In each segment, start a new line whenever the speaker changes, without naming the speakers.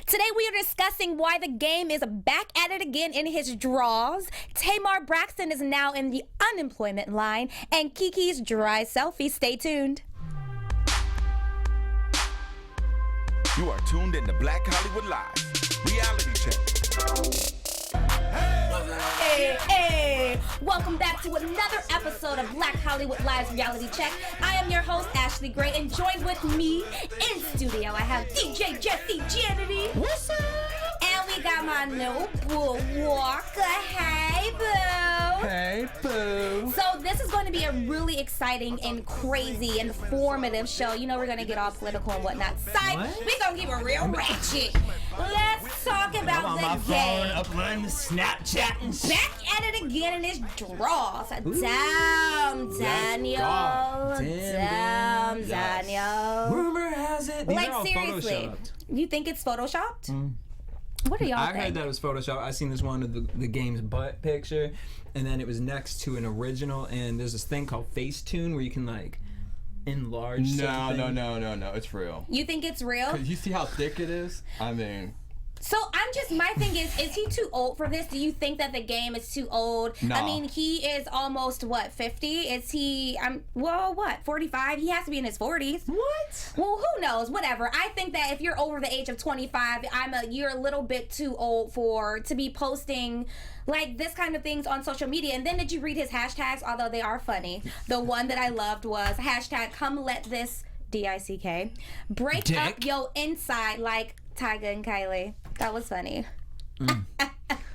Today we are discussing why the game is back at it again in his draws. Tamar Braxton is now in the unemployment line, and Keke's dry selfie. Stay tuned.
You are tuned in to Black Hollywood Live, reality check.
Hey, welcome back to another episode of Black Hollywood Live's Reality Check. I am your host, Ashley Gray, and joined with me in studio, I have DJ Jesse Janity. What's up? And we got my new boo, Walker. Hey, boo.
Hey, boo.
So this is going to be a really exciting and crazy, informative show. You know we're going to get all political and whatnot. We're going to keep it real ratchet. Let's talk about the game.
Uploading the Snapchat and shit.
Back at it again in his draws. Damn, Daniel. Damn, Daniel.
Rumor has it. These
Like,
are all
seriously.
photoshopped.
You think it's photoshopped? What do y'all
I
think?
heard that it was photoshopped. I seen this one of the game's butt picture, and then it was next to an original, and there's this thing called Facetune where you can like enlarge something.
No, it's real.
You think it's real?
'Cause you see how thick it is? I mean...
So my thing is he too old for this? Do you think that the game is too old?
No.
I mean, he is almost, 50? Is he, 45? He has to be in his 40s.
What?
Well, who knows? Whatever. I think that if you're over the age of 25, you're a little bit too old to be posting like this kind of things on social media. And then did you read his hashtags? Although they are funny. The one that I loved was hashtag come let this DICK break
Dick.
up yo inside like Tyga and Kylie. That was funny.
Honey,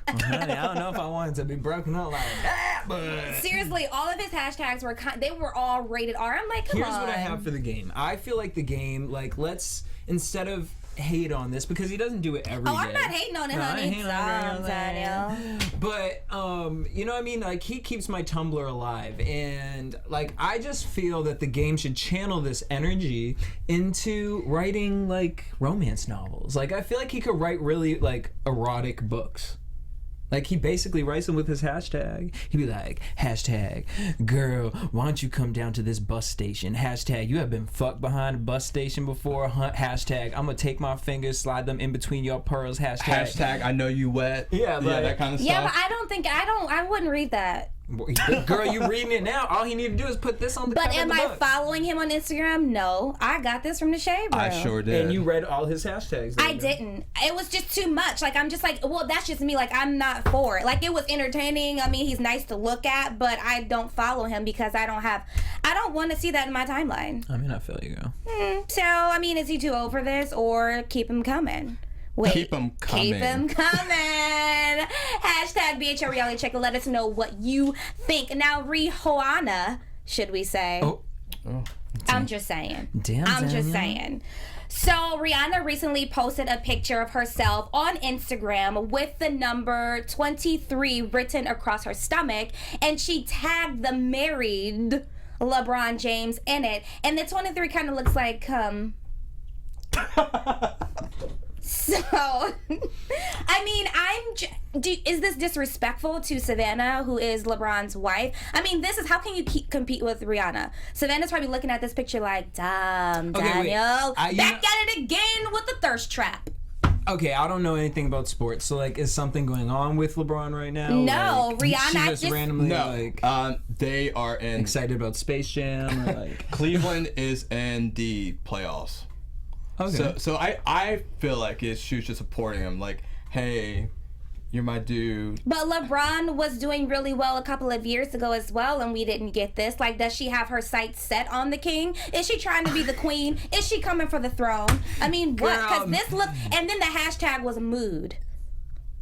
I don't know if I wanted to be broken up like that, but
Seriously, all of his hashtags were all rated R. I'm like, come
here's
on.
what I have for the game. I feel like the game, like, let's, instead of hate on this, because he doesn't do it every day.
I'm not hating on it,
No, I
honey.
ain't hating on it,
Daniel.
But, you know what I mean? Like, he keeps my Tumblr alive. And, like, I just feel that the game should channel this energy into writing, like, romance novels. Like, I feel like he could write really, like, erotic books. Like, he basically writes them with his hashtag. He'd be like, hashtag, girl, why don't you come down to this bus station? Hashtag, you have been fucked behind a bus station before. Hashtag, I'm gonna take my fingers, slide them in between your pearls.
Hashtag, I know you wet.
Yeah, like,
that kind of
Yeah,
stuff.
but I wouldn't read that.
Girl, you reading it now. All he need to do is put this on the cover
But am
of the
I
book.
following him on Instagram? No. I got this from the Shade Room.
I sure did.
And you read all his hashtags.
I didn't. It was just too much. Like, I'm just like, well, that's just me. Like, I'm not for it. Like, it was entertaining. I mean, he's nice to look at, but I don't follow him because I don't want to see that in my timeline.
I mean, I feel you, girl.
So, I mean, is he too old for this or keep him coming? Wait,
Keep 'em coming.
Keep him coming. Hashtag BHL Reality Check and let us know what you think. Now, Rihanna, should we say?
Oh.
I'm just saying.
Damn,
I'm just
Daniel.
saying. So, Rihanna recently posted a picture of herself on Instagram with the number 23 written across her stomach, and she tagged the married LeBron James in it. And the 23 kind of looks like, So, I mean, is this disrespectful to Savannah, who is LeBron's wife? I mean, how can you compete with Rihanna? Savannah's probably looking at this picture like, damn,
Okay, wait.
Daniel, back at it again with the thirst trap.
Okay, I don't know anything about sports, so like, is something going on with LeBron right now?
No,
like,
Rihanna
She just randomly like
they are in...
excited about Space Jam, or like
Cleveland is in the playoffs.
okay.
So I feel like she was just supporting him. Like, hey, you're my dude.
But LeBron was doing really well a couple of years ago as well, and we didn't get this. Like, does she have her sights set on the king? Is she trying to be the queen? Is she coming for the throne? I mean, what? Because this look, and then the hashtag was mood.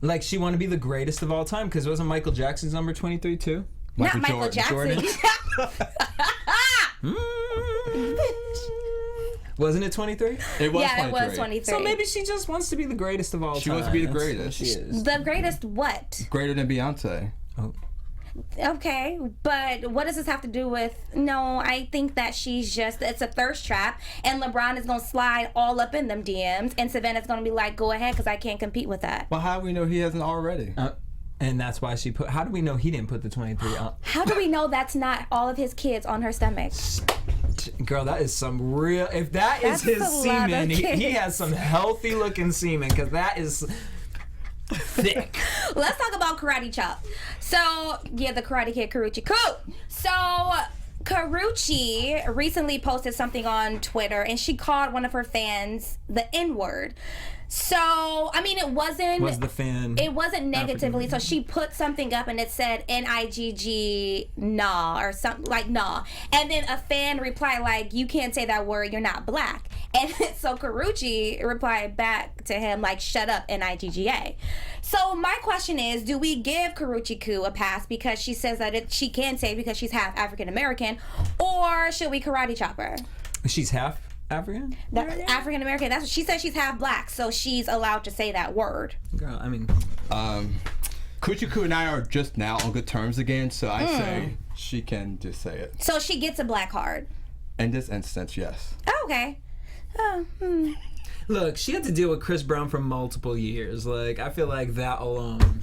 Like, she want to be the greatest of all time, because wasn't Michael Jackson's number 23 too?
Not Michael
Jordan.
Jackson.
Wasn't it 23?
It was
Yeah,
23.
it was 23.
So maybe she just wants to be the greatest of all time.
She wants to be the
That's
greatest.
what she is.
The greatest what?
Greater than Beyonce.
Oh.
Okay, but what does this have to do with... No, I think that it's a thirst trap, and LeBron is going to slide all up in them DMs, and Savannah's going to be like, go ahead, because I can't compete with that.
Well, how do we know he hasn't already?
And that's why she put... How do we know he didn't put the 23 on?
How do we know that's not all of his kids on her stomach?
Girl, that is some real. If that is
That's
his
a lot
semen,
of
he
kids.
has some healthy looking semen because that is thick.
Let's talk about Karate Chop. So, yeah, the Karate Kid Karruche. Cool. So, Karruche recently posted something on Twitter, and she called one of her fans the N-word. So, I mean, it wasn't...
Was the fan...
It wasn't negatively. So she put something up and it said N-I-G-G nah or something like nah. And then a fan replied like, you can't say that word, you're not black. And so Karruche replied back to him like, shut up, N-I-G-G-A. So my question is, do we give Karruche Koo a pass because she says that she can say it because she's half African American, or should we karate chop her?
She's half African?
African American. That's what she says. She's half black, so she's allowed to say that word.
Girl, I mean...
Karruche Koo and I are just now on good terms again, so I say she can just say it.
So she gets a black card.
In this instance, yes.
Oh, okay. Oh,
Look, she had to deal with Chris Brown for multiple years. Like, I feel like that alone...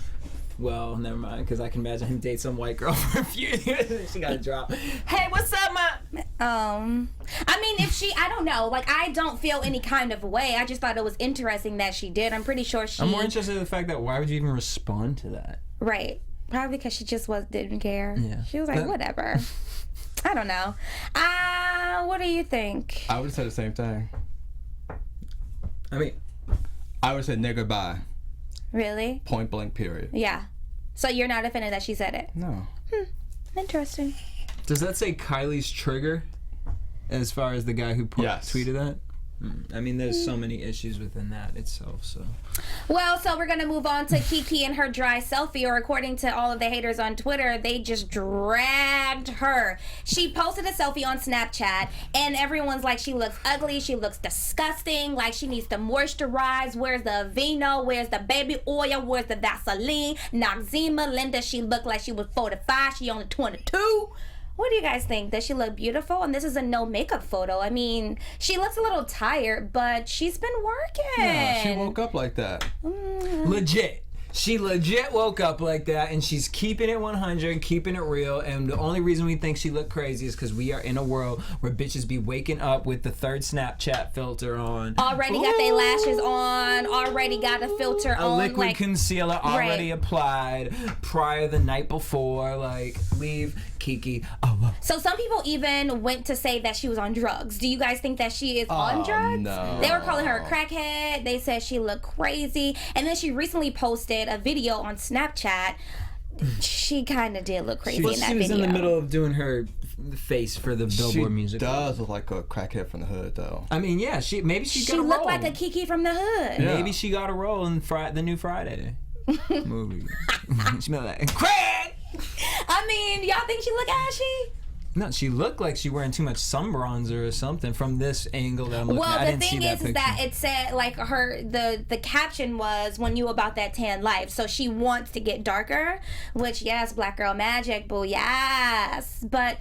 Well, never mind, because I can imagine him date some white girl for a few years. She got a drop. Hey, what's up, ma?
I mean, if she, I don't know. Like, I don't feel any kind of way. I just thought it was interesting that she did. I'm pretty sure she...
I'm more interested in the fact that why would you even respond to that?
Right. Probably because she just didn't care.
Yeah.
She was like, whatever. I don't know. What do you think?
I would have said the same thing.
I mean...
I would have said nigger bye.
Really?
Point blank period.
Yeah. So you're not offended that she said it?
No.
Interesting.
Does that say Kylie's trigger as far as the guy who
Yes.
tweeted that? I mean, there's so many issues within that itself, so...
Well, so we're going to move on to Keke and her dry selfie, or according to all of the haters on Twitter, they just dragged her. She posted a selfie on Snapchat, and everyone's like, she looks ugly, she looks disgusting, like she needs to moisturize. Where's the Vino? Where's the baby oil? Where's the Vaseline? Noxzema, Linda, she looked like she was 45, she only 22. What do you guys think? Does she look beautiful? And this is a no makeup photo. I mean, she looks a little tired, but she's been working.
Yeah, she woke up like that.
Legit. She legit woke up like that, and she's keeping it 100, keeping it real, and the only reason we think she looked crazy is because we are in a world where bitches be waking up with the third Snapchat filter on.
Already got their lashes on, already got a filter
A
on.
liquid
like,
concealer already applied prior the night before. Like, leave Keke alone.
So some people even went to say that she was on drugs. Do you guys think that she is on drugs?
No.
They were calling her a crackhead. They said she looked crazy. And then she recently posted a video on Snapchat. She kind of did look crazy in that
She was
video.
in the middle of doing her face for the Billboard music.
She does look like a crackhead from the hood, though.
I mean, yeah, maybe she got a role.
looked like a Keke from the hood.
Yeah.
Maybe she got a role in the new Friday movie. She smelled like crack.
I mean, y'all think she look ashy?
No, she looked like she wearing too much sun bronzer or something from this angle that I'm looking at.
Well,
I
the
didn't see
thing
that
is
picture.
that it said like the caption was "When you about that tan life," so she wants to get darker. Which yes, black girl magic, boo, yes. But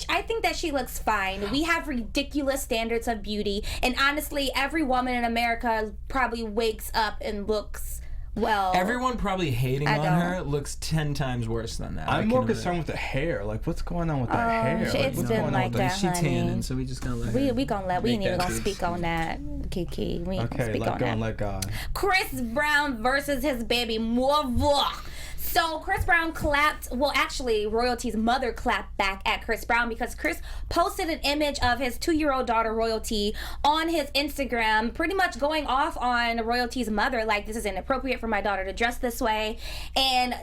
I think that she looks fine. We have ridiculous standards of beauty, and honestly, every woman in America probably wakes up and looks well.
Everyone probably hating
I
on
don't.
her looks 10 times worse than that.
I'm more concerned with the hair. Like, what's going on with that hair?
it's
Like, what's
been
going
like
on with
that.
She
honey.
tanning, so we just gonna let her.
We gonna let. We ain't
make
even
that
gonna
piece.
speak on that, Keke. We ain't gonna
Okay,
speak
let
on
go
that.
and let God.
Chris Brown versus his baby Morva. So Chris Brown clapped, well actually Royalty's mother clapped back at Chris Brown because Chris posted an image of his 2-year-old daughter Royalty on his Instagram, pretty much going off on Royalty's mother, like this is inappropriate for my daughter to dress this way, and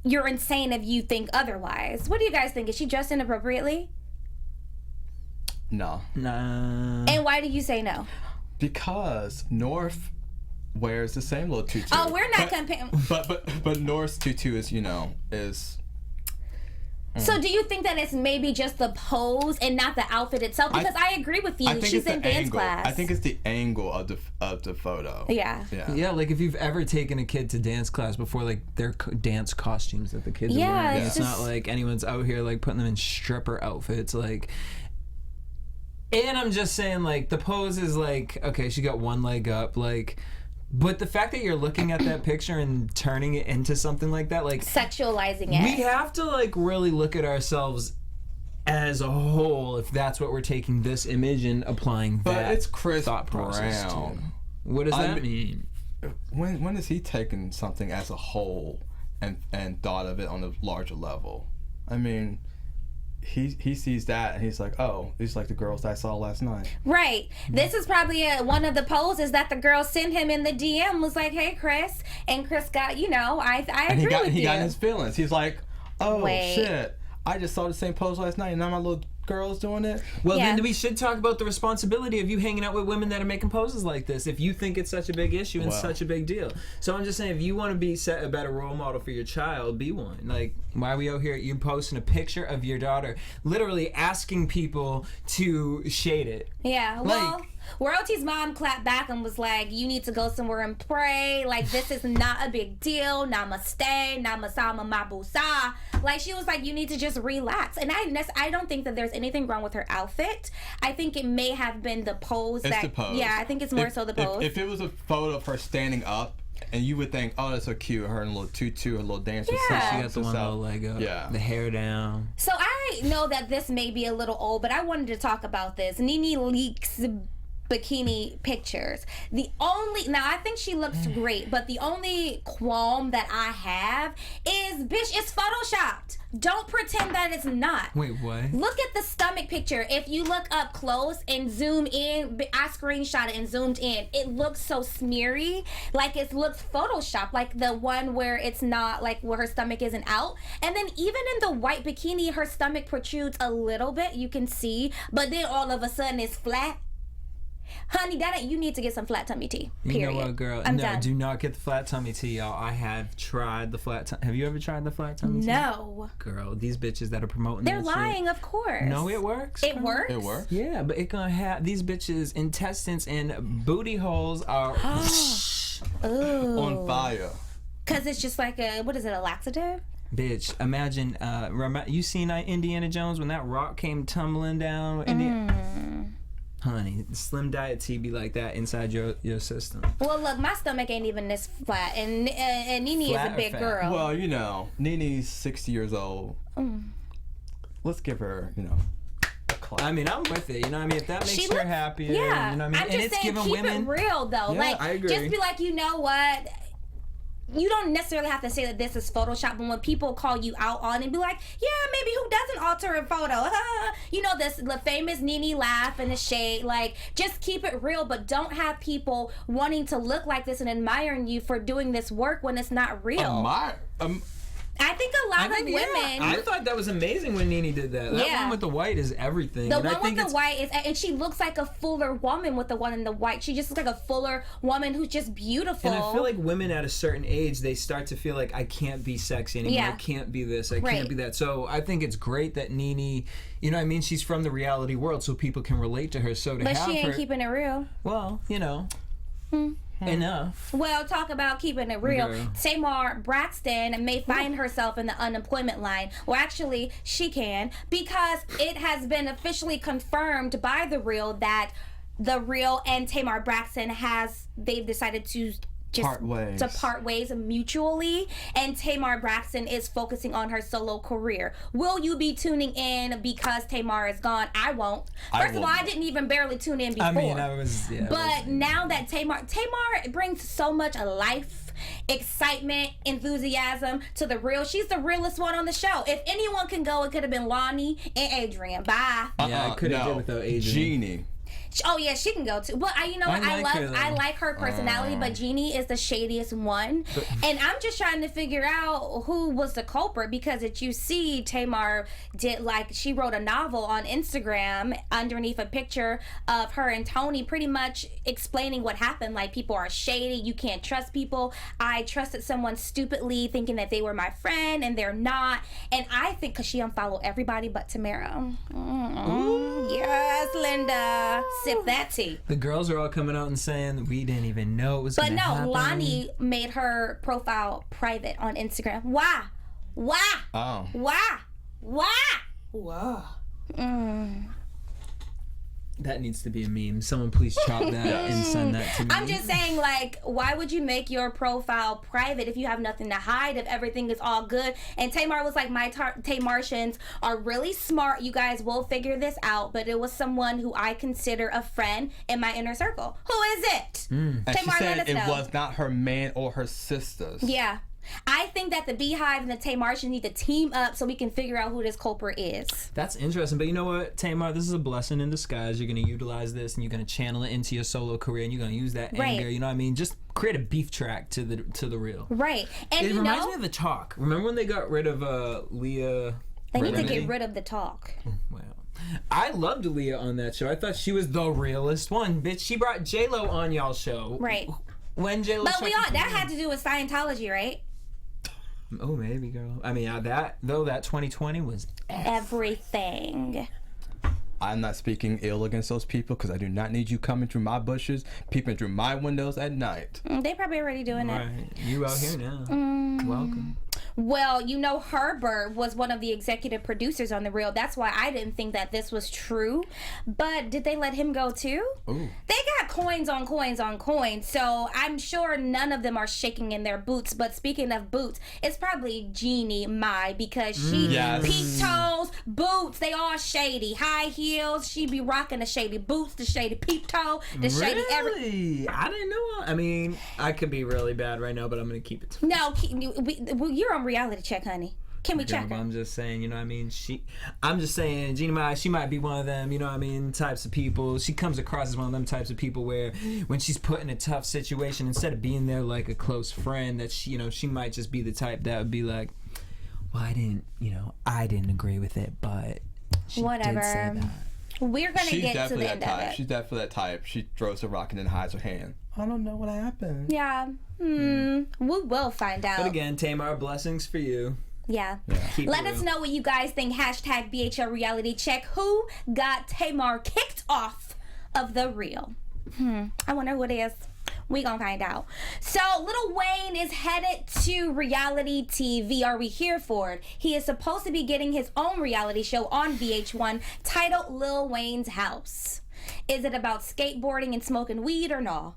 you're insane if you think otherwise. What do you guys think? Is she dressed inappropriately?
No.
Nah.
And why do you say no?
Because North wears the same little tutu.
Oh, we're not comparing.
But North's tutu is.
So do you think that it's maybe just the pose and not the outfit itself? Because I agree with you.
I think
She's
it's the
in dance
angle.
class.
I think it's the angle of the photo.
Yeah.
Yeah, like if you've ever taken a kid to dance class before, like their dance costumes that the kids are
Yeah,
wearing.
it's
It's
just-
not like anyone's out here like putting them in stripper outfits. Like, and I'm just saying, like the pose is like, okay, she got one leg up, like. But the fact that you're looking at that picture and turning it into something like that, like
Sexualizing it.
we have to like really look at ourselves as a whole, if that's what we're taking this image and applying that.
But it's Chris
thought process
Brown.
to. What does that mean?
When is he taking something as a whole and thought of it on a larger level? I mean, he sees that and he's like, oh, it's like the girls that I saw last night.
Right. This is probably one of the poses that the girl sent him in the DM, was like, hey, Chris. And Chris got, you know, I agree with you.
He got in his feelings. He's like, oh,
Wait.
shit. I just saw the same pose last night and now my little girl's doing it.
Well,
Yeah.
then we should talk about the responsibility of you hanging out with women that are making poses like this, if you think it's such a big issue and such a big deal. So I'm just saying, if you want to be set a better role model for your child, be one. Like, why are we out here, you posting a picture of your daughter, literally asking people to shade it?
Yeah, well,
Like-
Royalty's mom clapped back and was like, you need to go somewhere and pray. Like, this is not a big deal. Namaste, namasama mabusa. Like, she was like, you need to just relax. And I don't think that there's anything wrong with her outfit. I think it may have been the pose.
It's the pose.
Yeah, I think it's more so the pose.
If it was a photo of her standing up, and you would think, oh, that's so cute, her in a little tutu, her little dance with
Yeah.
She got the one little leg up,
Yeah.
the hair down.
So I know that this may be a little old, but I wanted to talk about this. Nene leaks bikini pictures. Now I think she looks great, but the only qualm that I have is, bitch, it's photoshopped. Don't pretend that it's not.
Wait, what?
Look at the stomach picture. If you look up close and zoom in, I screenshot it and zoomed in. It looks so smeary, like it looks photoshopped, like the one where it's not, like where her stomach isn't out. And then even in the white bikini, her stomach protrudes a little bit, you can see, but then all of a sudden it's flat. Honey, you need to get some flat tummy tea. Period.
You know what, girl?
I'm
no,
done.
do not get the flat tummy tea, y'all. I have tried the flat tummy. Have you ever tried the flat tummy tea?
No.
Girl, these bitches that are promoting
They're
that shit-
lying, of course.
No, it works.
It
girl.
works?
It works.
Yeah, but it gonna have these bitches' intestines and booty holes are
Ooh.
On fire.
Because it's just like a laxative?
bitch. Imagine you seen Indiana Jones when that rock came tumbling down? Honey, Slim Diet tea be like that inside your system.
Well, look, my stomach ain't even this flat, and Nene
Flat
is a
or
big
fat?
girl.
Well, you know, Nene's 60 years old. Let's give her, a clap.
I mean, I'm with it. You know what I mean? If that makes
She
her
looks-
happier,
yeah.
you know what I mean?
I'm just
And it's
saying,
giving
keep
women
it real though.
Yeah,
like,
I agree.
just be like, you know what? You don't necessarily have to say that this is Photoshop, but when people call you out on it, be like, yeah, maybe who doesn't alter a photo? The famous Nene laugh and the shade. Like, just keep it real, but don't have people wanting to look like this and admiring you for doing this work when it's not real. I think a lot of women.
I thought that was amazing when Nene did that. That
Yeah.
one with the white is everything.
The
and I
one
think
with the white is, and she looks like a fuller woman with the one in the white. She just looks like a fuller woman who's just beautiful.
And I feel like women at a certain age, they start to feel like, I can't be sexy anymore.
Yeah.
I can't be this. I
Right.
can't be that. So I think it's great that Nene, you know what I mean? She's from the reality world, so people can relate to her. So to
but
have
she ain't
her,
keeping it real.
well, enough.
Well, talk about keeping it real.
Girl.
Tamar Braxton may find herself in the unemployment line. Well, actually, she can, because it has been officially confirmed by The Real that The Real and Tamar Braxton they've decided to just part ways mutually, and Tamar Braxton is focusing on her solo career. Will you be tuning in because Tamar is gone? I won't. First of all, I didn't even barely tune in before.
I mean, I was, yeah.
But now that Tamar brings so much life, excitement, enthusiasm to The Real. She's the realest one on the show. If anyone can go, it could have been Lonnie and Adrian. Bye.
Yeah, I couldn't do without Adrian.
Jeannie.
Oh yeah, she can go too. But I like her personality, but Jeannie is the shadiest one. And I'm just trying to figure out who was the culprit, because you see Tamar she wrote a novel on Instagram underneath a picture of her and Tony, pretty much explaining what happened. Like, people are shady, you can't trust people. I trusted someone stupidly thinking that they were my friend and they're not. And I think because she unfollowed everybody but Tamara. Yes, Linda. Sip that tea.
The girls are all coming out and saying we didn't even know it was going to happen.
But no, Lonnie made her profile private on Instagram. Why?
Oh.
Why? Wow.
That needs to be a meme. Someone please chop that and send that to me.
I'm just saying, like, why would you make your profile private if you have nothing to hide, if everything is all good? And Tamar was like, my Tamartians are really smart. You guys will figure this out. But it was someone who I consider a friend in my inner circle. Who is it?
And she
Tamar,
said
let us
it
know.
was not her man or her sisters.
Yeah. I think that the Beehive and the Tamartians need to team up so we can figure out who this culprit is.
That's interesting, but you know what, Tamar? This is a blessing in disguise. You're going to utilize this, and you're going to channel it into your solo career, and you're going to use that anger. You know what I mean? Just create a beef track to the reel.
Right. And
It reminds me of The Talk. Remember when they got rid of Leah?
They need to get rid of The Talk.
Well, I loved Leah on that show. I thought she was the realest one. Bitch, she brought J-Lo on y'all show.
Right.
When J-Lo
But that had to do with Scientology, right?
Oh, maybe, girl. I mean, that 2020 was
everything.
I'm not speaking ill against those people because I do not need you coming through my bushes, peeping through my windows at night.
They probably already doing that.
Right. You out here now. Welcome.
Well, you know, Herbert was one of the executive producers on The Real. That's why I didn't think that this was true. But did they let him go too?
Ooh.
They got coins on coins on coins. So I'm sure none of them are shaking in their boots. But speaking of boots, it's probably Jeannie Mai because she peep toes, boots, they all shady. High heels, she be rocking the shady boots, the shady peep toe, the shady
Really? I didn't know. I mean, I could be really bad right now, but I'm going to keep it to
No, you're on reality check, honey. Can we check her?
I'm just saying, you know what I mean? I'm just saying, Jeannie Mai, she might be one of them, you know what I mean, types of people. She comes across as one of them types of people where when she's put in a tough situation, instead of being there like a close friend, that she, you know, she might just be the type that would be like, well, I didn't agree with it, but she
whatever.
did say that.
We're going to get to the end of it.
She's definitely that type. She throws her rock and then hides her hand. I don't know what happened.
Yeah. We will find out.
But again, Tamar, blessings for you.
Yeah.
Keep
Let
it
us
real.
know what you guys think. Hashtag BHL reality check. Who got Tamar kicked off of The Real? I wonder who it is. We gonna find out. So Lil Wayne is headed to reality TV. Are we here for it? He is supposed to be getting his own reality show on VH1 titled Lil Wayne's House. Is it about skateboarding and smoking weed or no?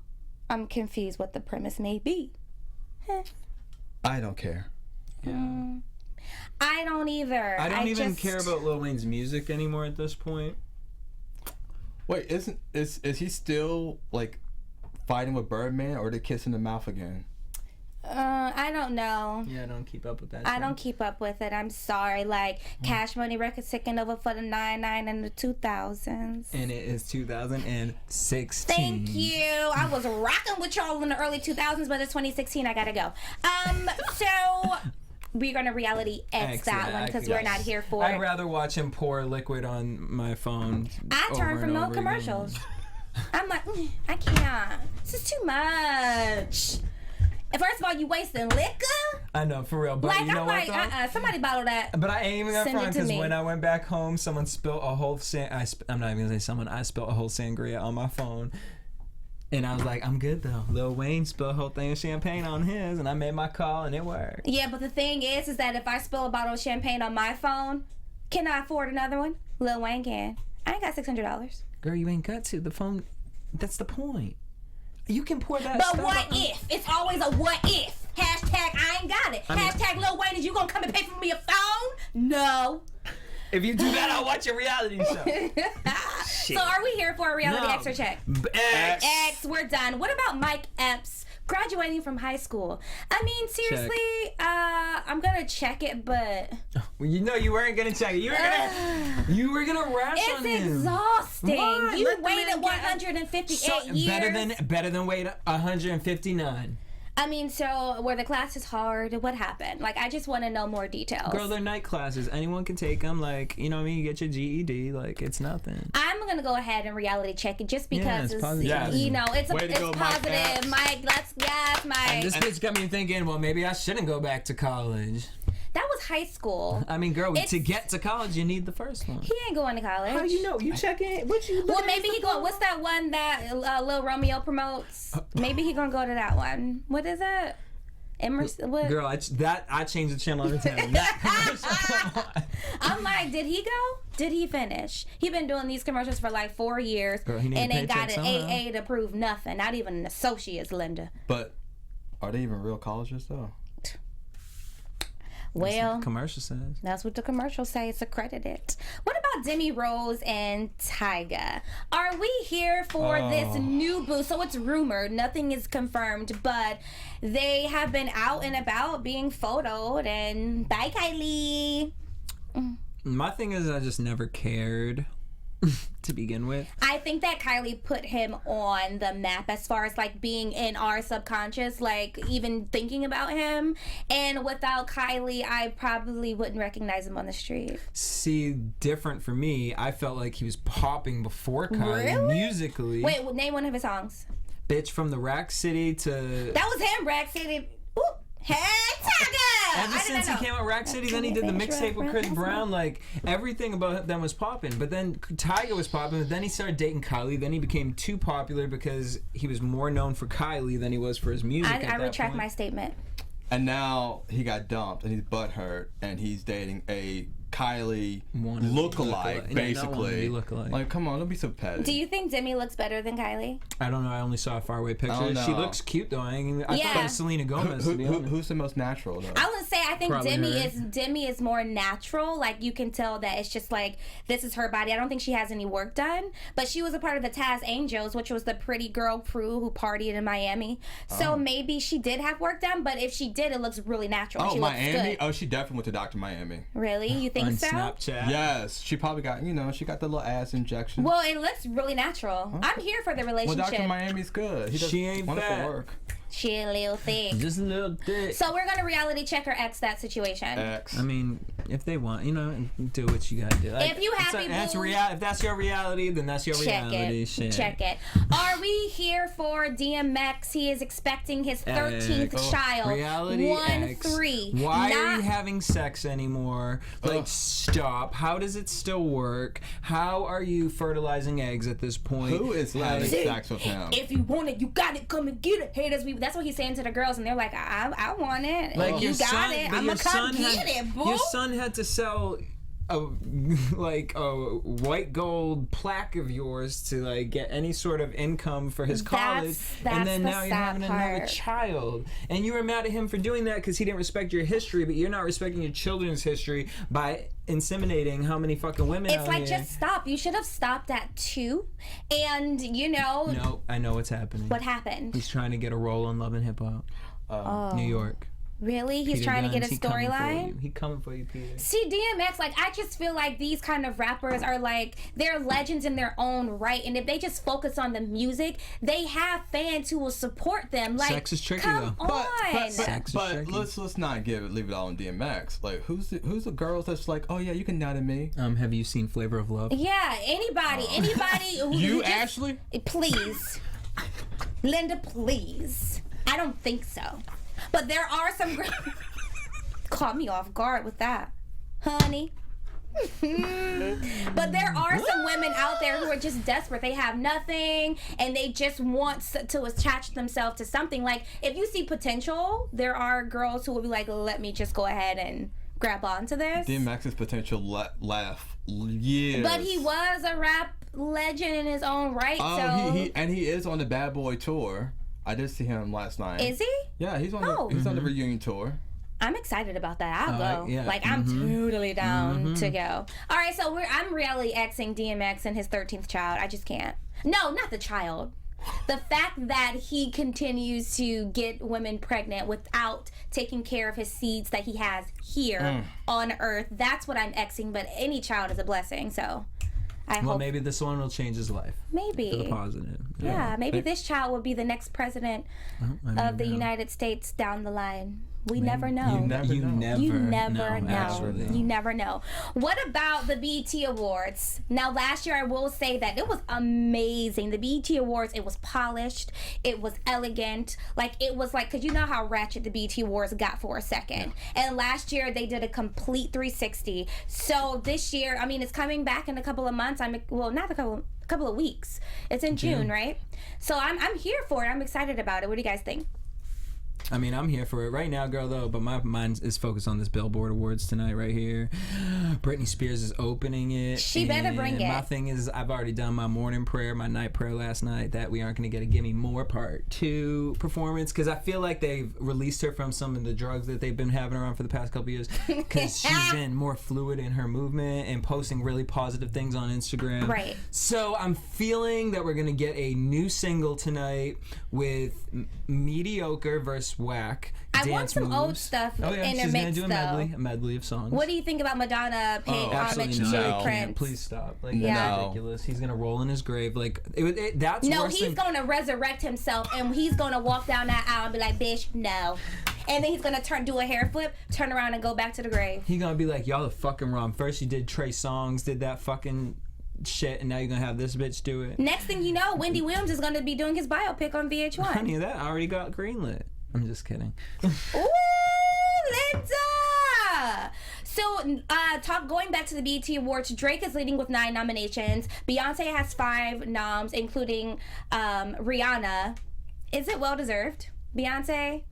I'm confused what the premise may be.
I don't care.
Yeah.
I don't either.
I don't even care about Lil Wayne's music anymore at this point.
Wait, is he still like fighting with Birdman, or are they kissing the mouth again?
I don't know.
Yeah, I don't keep up with that.
I don't keep up with it. I'm sorry. Like, Cash Money Records taking over for the 99 and the 2000s.
And it is 2016.
Thank you. I was rocking with y'all in the early 2000s, but it's 2016. I gotta go. So we're gonna reality X that one because we're not here for
I'd
it.
rather watch him pour liquid on my phone.
I turn from no commercials. I'm like, I can't. This is too much. First of all, you wasting liquor.
I know, for real. But
Like,
you know
I'm
what,
like,
though?
somebody bottle that.
But I ain't even gonna
Send it
front
to
because
me.
when I went back home, someone spilled a whole I'm not even gonna say someone. I spilled a whole sangria on my phone, and I was like, I'm good though. Lil Wayne spilled a whole thing of champagne on his, and I made my call, and it worked.
Yeah, but the thing is that if I spill a bottle of champagne on my phone, can I afford another one? Lil Wayne can. I ain't got $600.
Girl, you ain't got to. The phone. That's the point. You can pour that.
But
stuff
what
on-
if? It's always a what if. Hashtag I ain't got it. Hashtag Lil Wayne, is you gonna come and pay for me a phone? No.
If you do that, I'll watch your reality show.
So are we here for a reality
No.
X or check?
X.
X, we're done. What about Mike Epps graduating from high school? I mean, seriously, I'm gonna check it, but
Well, you know you weren't gonna check it. You were gonna rash on
it's
him.
exhausting.
Why?
You
Let the man
waited
get-
158 years.
Better than wait 159.
I mean, so were the classes hard? What happened? Like, I just want to know more details.
Girl, they're night classes. Anyone can take them. Like, you know what I mean? You get your GED. Like, it's nothing.
I'm gonna go ahead and reality check it just because
it's positive. Yes.
you know it's
Way to go, Mike
positive.
Epps.
Mike, Mike.
This bitch got me thinking, well, maybe I shouldn't go back to college.
That was high school.
I mean, girl,
It's-
to get to college, you need the first one.
He ain't going to college.
How do you know? You checking? What you?
Well, maybe he going. What's that one that Lil Romeo promotes? Maybe he gonna go to that one. What is it? Emerson, what?
Girl, I changed the channel every time. That commercial.
I'm like, did he go? Did he finish? He been doing these commercials for like 4 years,
Girl, he need
and
a
they got
paycheck
an
somehow.
AA to prove nothing. Not even an associate's, Linda.
But are they even real colleges though?
Well,
Commercial says.
that's what the commercials say. It's accredited. What about Demi Rose and Tyga? Are we here for this new boo? So it's rumored, nothing is confirmed, but they have been out and about being photoed. And bye, Kylie.
My thing is, I just never cared to begin with.
I think that Kylie put him on the map as far as like being in our subconscious, like even thinking about him. And without Kylie, I probably wouldn't recognize him on the street.
See, different for me. I felt like he was popping before Kylie
Really?
musically.
Wait, name one of his songs.
Bitch, from the Rack City to.
That was him, Rack City. Ooh. Hey, Tyga!
Ever since he came out Rack City, then he did the mixtape with Chris Brown. Like, everything about them was popping. But then Tyga was popping, but then he started dating Kylie. Then he became too popular because he was more known for Kylie than he was for his music.
I retract my statement.
And now he got dumped and he's butthurt and he's dating a Kylie
Wannabe
lookalike,
lookalike.
basically.
Yeah, not wannabe lookalike.
Like, come on, don't be so petty.
Do you think Demi looks better than Kylie?
I don't know. I only saw a faraway picture.
I don't
She
know.
looks cute though. I thought
Yeah.
it was Selena Gomez. To be honest.
Who's the most natural though?
I would say I think
Probably her.
Demi is more natural. Like you can tell that it's just like this is her body. I don't think she has any work done. But she was a part of the Taz Angels, which was the pretty girl crew who partied in Miami. So maybe she did have work done. But if she did, it looks really natural.
Oh,
she looks
Miami?
good.
Oh, she definitely went to Dr. Miami.
Really? You think
On
so?
Snapchat.
Yes, she probably got, she got the little ass injection.
Well, it looks really natural. I'm here for the
Well,
relationship.
Dr. Miami's good. He does
She ain't
wonderful
fat.
work.
She a little thick.
Just a little dick.
So we're gonna reality check or X that situation.
X.
I mean, if they want, do what you gotta do. Like,
If you
it's
happy,
that's
boo.
if that's your reality, then that's your
Check
reality.
it.
Shit.
Check it. Are we here for DMX? He is expecting his 13th child.
Reality
1-3.
Why are
Not-
you having sex anymore? Like, stop. How does it still work? How are you fertilizing eggs at this point?
Who is having sex with him?
If you want it, you got it. Come and get it. Haters, that's what he's saying to the girls, and they're like, I want it.
Like
you
your
got
son,
it.
but
I'm
your
gonna come
son
get
had,
it, boo.
Your son had to sell a white gold plaque of yours to like get any sort of income for his college, and then
the
now you're
sad
having another
part.
child, and you were mad at him for doing that because he didn't respect your history, but you're not respecting your children's history by inseminating how many fucking women
It's
out
like,
here.
just stop. You should have stopped at 2. And,
No, I know what's happening.
what happened?
He's trying to get a role on Love and Hip Hop, New York.
Really? He's
Peter
trying to get
Guns,
a
he coming for
storyline?
you. He coming for you, Peter.
See, DMX, like, I just feel like these kind of rappers are like, they're legends in their own right. And if they just focus on the music, they have fans who will support them. Like,
Sex is tricky,
come
though.
on.
Sex is
But
tricky.
let's not leave it all on DMX. Like, who's the girls that's like, oh yeah, you can nut at me?
Have you seen Flavor of Love?
Yeah, anybody who
You,
just-
Ashley?
Please. Linda, please. I don't think so. But there are some girls. Caught me off guard with that, honey. But there are some women out there who are just desperate. They have nothing and they just want to attach themselves to something. Like, if you see potential, there are girls who will be like, let me just go ahead and grab onto this.
DMX's potential laugh years.
But he was a rap legend in his own right.
Oh,
so
he is on the Bad Boy tour. I did see him last night.
is he?
Yeah, he's on
Oh.
on the reunion tour.
I'm excited about that. I'll go.
yeah.
Like, I'm totally down to go. All right, so I'm really Xing DMX and his 13th child. I just can't. No, not the child. The fact that he continues to get women pregnant without taking care of his seeds that he has here on Earth, that's what I'm Xing. But any child is a blessing, so I
Well,
hope.
maybe this one will change his life
Maybe.
for the positive.
Yeah, maybe this child will be the next president of the
no.
United States down the line. We never know.
You never
You never know.
actually.
You never know. What about the BET Awards? Now, last year, I will say that it was amazing. The BET Awards, it was polished. It was elegant. Like, it was like, because you know how ratchet the BET Awards got for a second. And last year, they did a complete 360. So this year, I mean, it's coming back in a couple of months. Not a couple of weeks. It's in June, right? So I'm here for it. I'm excited about it. What do you guys think?
I mean, I'm here for it right now, girl, though, but my mind is focused on this Billboard Awards tonight right here. Britney Spears is opening it.
She better bring it.
My thing is, I've already done my morning prayer, my night prayer last night, that we aren't going to get a Gimme More Part 2 performance, because I feel like they've released her from some of the drugs that they've been having around for the past couple years, because she's been more fluid in her movement and posting really positive things on Instagram.
Right.
So I'm feeling that we're going to get a new single tonight with mediocre versus whack
I
dance
want some
moves.
old stuff
Oh yeah, she's
intermixed,
gonna do a medley of songs.
What do you think about Madonna paying homage
Absolutely
to
not.
Prince?
Please stop. Like,
Yeah.
that's ridiculous. He's gonna roll in his grave. Like, that's
No,
worse
he's
than...
going to resurrect himself, and he's going to walk down that aisle and be like, bitch, no. And then he's going to do a hair flip, turn around, and go back to the grave.
He gonna be like, y'all are fucking wrong. First you did Trey Songz, did that fucking shit, and now you're gonna have this bitch do it.
Next thing you know, Wendy Williams is going to be doing his biopic on VH1.
Honey, that already got greenlit. I'm just kidding.
Ooh, Linda! So, going back to the BET Awards, Drake is leading with 9 nominations. Beyonce has 5 noms, including Rihanna. Is it well deserved? Beyonce,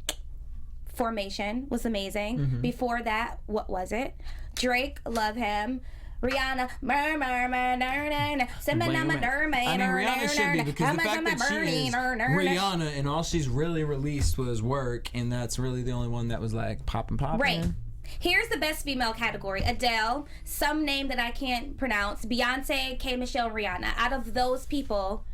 Formation was amazing.
Mm-hmm.
Before that, what was it? Drake, love him. Rihanna,
Rihanna should be, because the fact that she is Rihanna and all she's really released was Work, and that's really the only one that was like popping.
Right. Here's the best female category: Adele, some name that I can't pronounce, Beyonce, K. Michelle, Rihanna. Out of those people,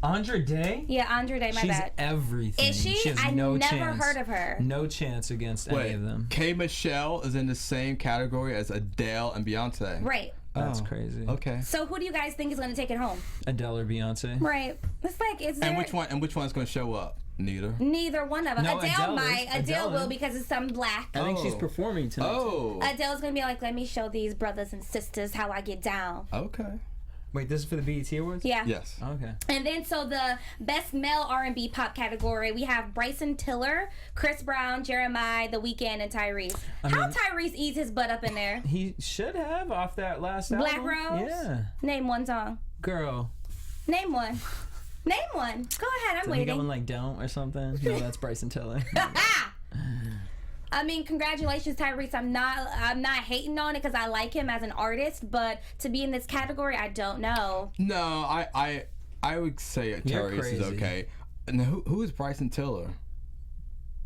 Andre Day?
yeah, Andre Day, my
She's
bad.
everything.
Is she?
has
I
no
never
chance.
heard of her.
No chance against any of them.
K. Michelle is in the same category as Adele and Beyonce.
Right.
That's crazy.
Okay.
So who do you guys think is going to take it home?
Adele or Beyonce?
Right. It's like, is there...
And which one's going to show up? Neither.
Neither one of them.
No,
Adele might.
is.
Adele will
is.
because it's some black.
I think she's
Oh.
performing tonight.
Oh.
Adele's going to be like, let me show these brothers and sisters how I get down.
Okay.
Wait, this is for the BET Awards?
Yeah.
Yes.
Okay.
And then, so the best male R&B pop category, we have Bryson Tiller, Chris Brown, Jeremiah, The Weeknd, and Tyrese. How Tyrese eats his butt up in there?
He should have off that last album.
Black Rose?
Yeah.
Name one song.
Girl.
Name one. Name one. Go ahead, I'm
He got
waiting.
one like Don't or something. No, that's Bryson Tiller.
I mean, congratulations, Tyrese. I'm not hating on it because I like him as an artist, but to be in this category, I don't know.
No, I would say
You're
Tyrese is
crazy.
okay. And who is Bryson Tiller?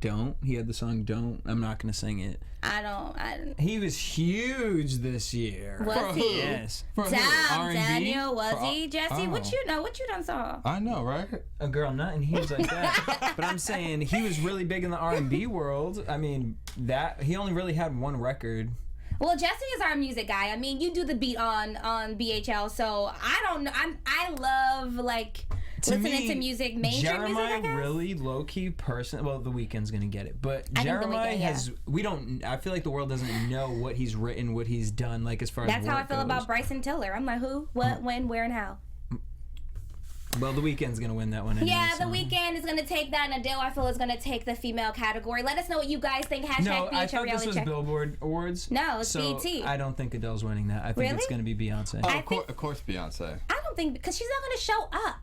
Don't. He had the song Don't. I'm not going to sing it.
I don't.
He was huge this year.
Was he?
Yes.
For who?
Damn,
R&B?
Daniel, was he? Jesse,
oh.
what you know? What you done saw?
I know, right?
A girl, nothing huge like that. But I'm saying he was really big in the R&B world. I mean, that he only really had one record.
Well, Jesse is our music guy. I mean, you do the beat on BHL, so I don't know. I love like listening to music, mainstream music, I guess.
Jeremiah really low key person. Well, The Weeknd's gonna get it, but
I think The
Jeremiah
Weeknd, yeah.
has. We don't. I feel like the world doesn't know what he's written, what he's done. Like as far
That's
as
how I
work
feel
goes.
about Bryson Tiller. I'm like, who, what, when, where, and how.
Well, The Weeknd's gonna win that one. Anyway,
Yeah,
so.
The Weeknd is gonna take that, and Adele, I feel, is gonna take the female category. Let us know what you guys think. Hashtag
No, I
BHL
thought this
reality
was
check.
Billboard Awards.
No, it's
so
BET.
I don't think Adele's winning that. I think it's
Really?
gonna be Beyonce.
I
Of course, Beyonce.
I don't think because she's not gonna show up.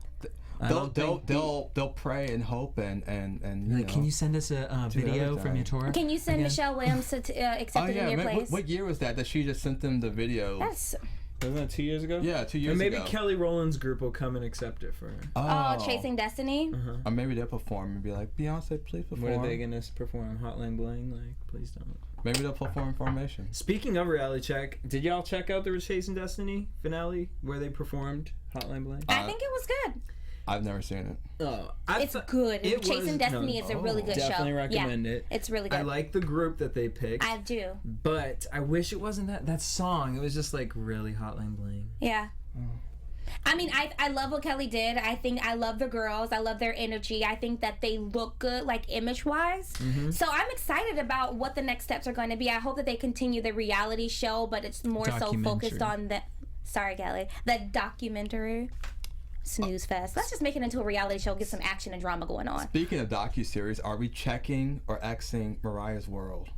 I don't think
They'll pray and hope and you
Like,
know.
can you send us a video from your tour?
Can you send
again?
Michelle Williams to accept it in your
man,
place?
what year was that she just sent them the video?
That's
Wasn't that 2 years ago?
Yeah, 2 years
And maybe
ago.
Kelly Rowland's group will come and accept it for her.
Chasing Destiny.
Or maybe they'll perform and be like, Beyonce, please perform.
What are they gonna perform? Hotline Bling? Like, please don't.
Maybe they'll perform Formation.
Speaking of reality check, did y'all check out the Chasing Destiny finale where they performed Hotline Bling?
I think it was good.
I've never seen it.
Oh,
It's good. Chasing Destiny is a really good show.
Definitely recommend it.
It's really good.
I like the group that they picked.
I do.
But I wish it wasn't that song. It was just like really Hotline Bling.
Yeah. I mean, I love what Kelly did. I love the girls. I love their energy. I think that they look good, like image-wise.
Mm-hmm.
So I'm excited about what the next steps are going to be. I hope that they continue the reality show, but it's more so focused on the... Sorry, Kelly. The documentary. Snooze fest. Let's just make it into a reality show, get some action and drama going on.
Speaking of docuseries, are we checking or Xing Mariah's World?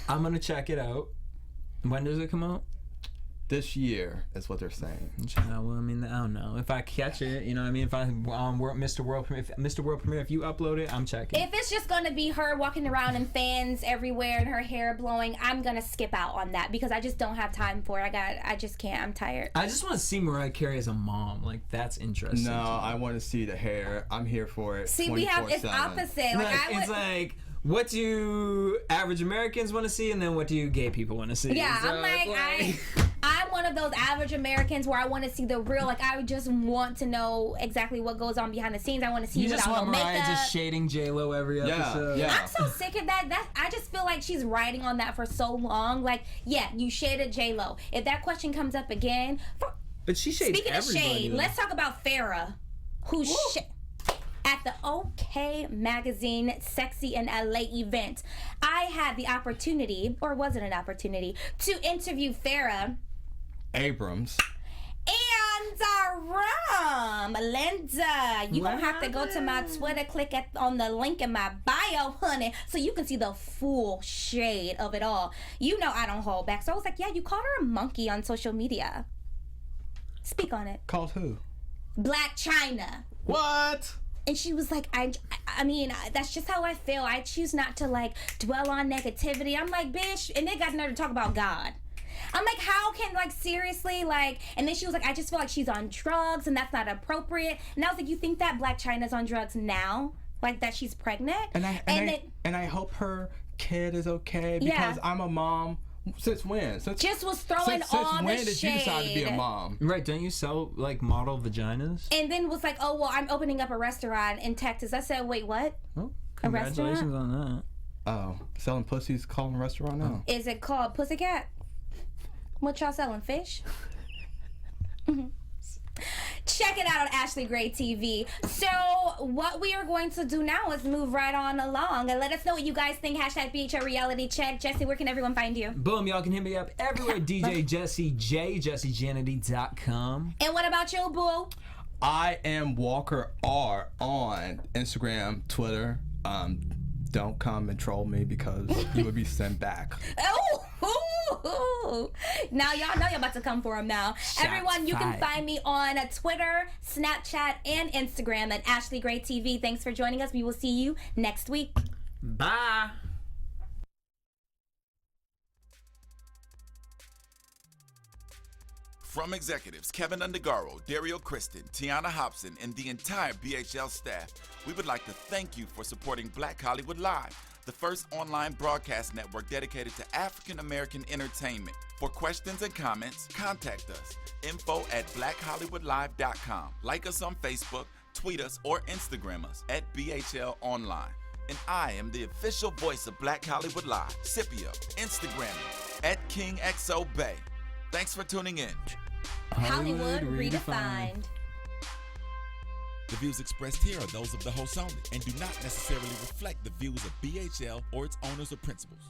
I'm gonna check it out. When does it come out?
this year is what they're saying.
Well, I mean, I don't know if I catch it. You know what I mean? If I Mr. World Premiere, if you upload it, I'm checking.
If it's just gonna be her walking around and fans everywhere and her hair blowing, I'm gonna skip out on that because I just don't have time for it. I just can't. I'm tired.
I just want to see Mariah Carey as a mom. Like, that's interesting.
No, I want to see the hair. I'm here for it.
See, we have it's opposite.
It's like, what do average Americans want to see, and then what do gay people want to see?
Yeah,
so
I'm one of those average Americans where I want to see the real. Like, I just want to know exactly what goes on behind the scenes. I want to see
you just
without
want
no
Mariah
makeup.
just shading J-Lo every episode.
Yeah.
I'm so sick of that. I just feel like she's riding on that for so long. Like, yeah, you shaded J-Lo. If that question comes up again,
but she shades
speaking
everybody.
of shade, let's talk about Farrah, who's at the OK Magazine Sexy in LA event. I had the opportunity, or was it an opportunity, to interview Farrah
Abrams.
And Linda, you gonna have to go to my Twitter, click on the link in my bio, honey, so you can see the full shade of it all. You know I don't hold back. So I was like, yeah, you called her a monkey on social media. Speak on it.
Called who?
Black China.
What?
And she was like, I mean, that's just how I feel. I choose not to, like, dwell on negativity. I'm like, bitch, and they got nerve to talk about God. I'm like, how can, like, seriously, like, and then she was like, I just feel like she's on drugs and that's not appropriate. And I was like, you think that Black China's on drugs now? Like, that she's pregnant?
And I hope her kid is okay because I'm a mom. Since when?
Just was throwing all the
when did
shade.
you decide to be a mom?
Right, don't you sell, like, model vaginas?
And then was like, oh, well, I'm opening up a restaurant in Texas. I said, wait, what?
Oh,
a restaurant?
congratulations on that.
Oh, selling pussies, calling a restaurant now?
Is it called Pussycat? What y'all selling, fish? Check it out on Ashley Gray TV. So what we are going to do now is move right on along and let us know what you guys think. Hashtag BHL Reality Check. Jesse, where can everyone find you?
Boom, y'all can hit me up everywhere. DJ Jesse J, JesseJanity.com.
And what about you, boo?
I am Walker R on Instagram, Twitter. Don't come and troll me because you would be sent back.
Oh, now y'all know you're about to come for him now.
Shots
Everyone, you can
fired.
find me on Twitter, Snapchat, and Instagram at Ashley Gray TV. Thanks for joining us. We will see you next week.
Bye.
From executives Keven Undergaro, Dario Kristen, Tiana Hobson, and the entire BHL staff, we would like to thank you for supporting Black Hollywood Live, the first online broadcast network dedicated to African American entertainment. For questions and comments, contact us. info@blackhollywoodlive.com. Like us on Facebook, tweet us, or Instagram us at BHL Online. And I am the official voice of Black Hollywood Live, Scipio, Instagram me at KingXOBay. Thanks for tuning in.
Hollywood Redefined.
The views expressed here are those of the host only and do not necessarily reflect the views of BHL or its owners or principals.